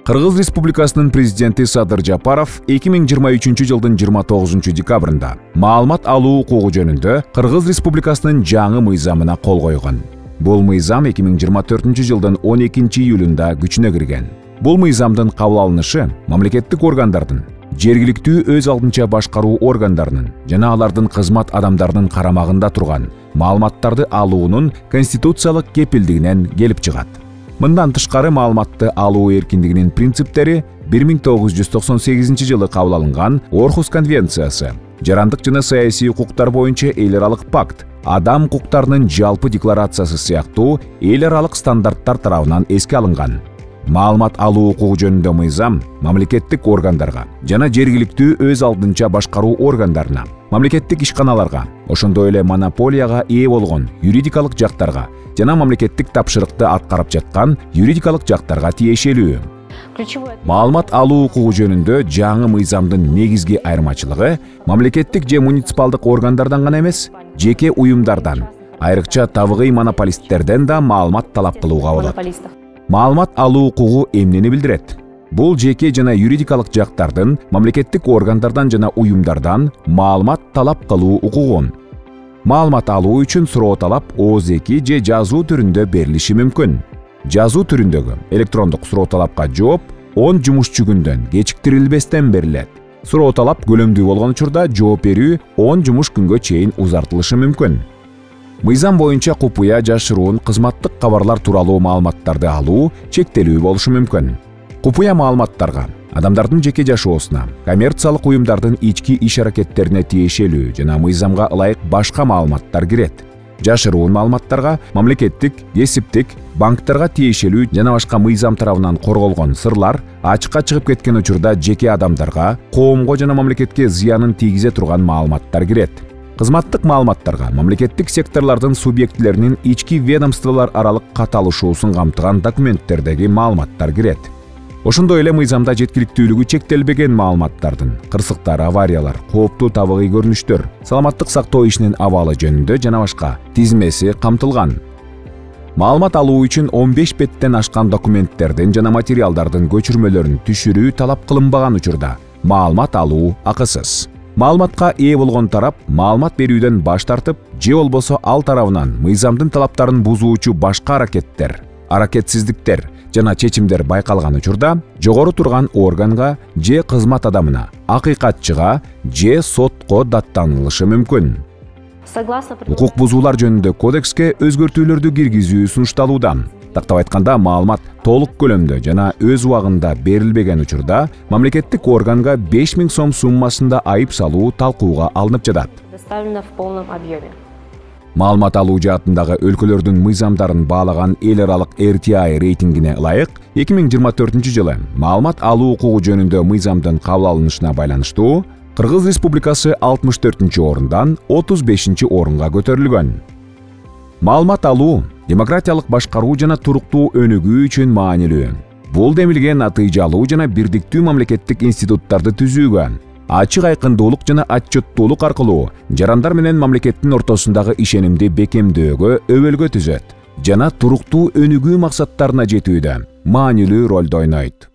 Кыргыз Республикасынын президенти Садыр Жапаров 2023 жылдын 29 декабрында маалымат алуу укугу жөнүндө Кыргыз Республикасынын жаңы мыйзамына кол койгон. Бул мыйзам 2024 жылдын 12 июлунда күчүнө кирген. Бул мыйзамдын кабыл алынышы мамлекеттик органдардын, жергиликтүү өз алдынча башкаруу органдарынын жана алардын кызмат адамдарынын карамагында турган маалыматтарды алуунун конституциялык кепилдигинен келип чыгат. Мындан тышкары маалыматты алуу эркиндигинин принциптери 1998 жылы кабыл алынган Орхус конвенциясы, жарандык жана саясий укуктар боюнча эл аралык пакт, адам укуктарынын жалпы декларациясы сыяктуу эл аралык стандарттар тарабынан эске алынган. Маалымат алуу укугу жөнүндө мыйзам мамлекеттик органдарга жана жергиликтүү өз алдынча башкаруу органдарына, мамлекеттик ишканаларга, ошондой эле монополияга ээ болгон юридикалык жактарга жана мамлекеттик тапшырыкты аткарып жаткан юридикалык жактарга тиешелүү. Маалымат алуу укугу жөнүндө жаңы мыйзамдын негизги айырмачылыгы мамлекеттик же муниципалдык органдардан гана эмес, жеке уюмдардан, айрыкча табигый монополисттерден да маалымат талап кылууга болот. Маалымат алуу укугу эмнени билдирет? Бул жеке жана юридикалык жактардын мамлекеттик органдардан жана уюмдардан маалымат талап кылуу укугун. Маалымат алуу үчүн суроо талап ООЗ-2 же жазуу түрүндө берилиши мүмкүн. Жазуу түрүндөгү электрондук суроо талапка жооп 10 жумушчу күндөн кечиктирилбестен берилет. Суроо талап көлөмдүү болгон учурда жооп берүү 10 жумуш күнгө чейин узартылышы мүмкүн. Мыйзам боюнча купуя жашыруун кызматтык кабарлар тууралуу маалыматтарды алуу чектелүү болушу мүмкүн. Купуя маалыматтарга адамдардын жеке жашоосуна, коммерциялык уюмдардын ички иш-аракеттерине тиешелүү жана мыйзамга ылайык башка маалыматтар кирет. Жашыруун маалыматтарга мамлекеттик, кесиптик, банктарга тиешелүү жана башка мыйзам тарабынан корголгон сырлар ачыкка чыгып кеткен учурда жеке адамдарга, коомго жана мамлекетке зыянын тийгизе турган маалыматтар кирет. Кызматтык маалыматтарга мамлекеттик секторлордун субъектилеринин ички ведомстволор аралык каталышуусун камтыган документтердеги маалыматтар кирет. Ошондой эле мыйзамда жеткиликтүүлүгү чектелбеген маалыматтардын, кырсыктар, авариялар, кооптуу табигый көрүнүштөр, саламаттык сактоо ишинин абалы жөнүндө жана башка тизмеси камтылган. Маалымат алуу үчүн 15 беттен ашкан документтердин жана материалдардын көчүрмөлөрүн түшүрүү талап кылынбаган учурда маалымат алуу акысыз. Маалыматка ээ болгон тарап маалымат берүүдөн баш тартып, же болбосо ал тарабынан мыйзамдын талаптарын бузуучу башка аракеттер, аракетсиздиктер жана чечимдер байкалган учурда жогору турган органга же кызмат адамына, акыйкатчыга же сотко даттанылышы мүмкүн. Укук бузуулар жөнүндө кодекске өзгөртүүлөрдү киргизүү сунушталууда. Тактап айтканда, маалымат толук көлөмдө жана өз убагында берилбеген учурда мамлекеттик органга 5000 сом суммасында айып салуу талкууга алынып жатат. Маалымат алуу жаатындагы өлкөлөрдүн мыйзамдарын баалаган эл аралык RTI рейтингине ылайык 2024 жылы маалымат алуу укугу жөнүндө мыйзамдын кабыл алынышына байланыштуу Кыргыз Республикасы 64 орундан 35 орунга көтөрүлгөн. Маалымат алуу демократиялык башкаруу жана туруктуу өнүгүү үчүн маанилүү. Бул демилген натыйжалуу жана бирдиктүү мамлекеттик институттарды түзүүгө, ачык айкындуулук жана отчеттуулук аркылуу жарандар менен мамлекеттин ортосундагы ишенимди бекемдөөгө өбөлгө түзөт жана туруктуу өнүгүү максаттарына жетүүдө маанилүү ролду ойнойт.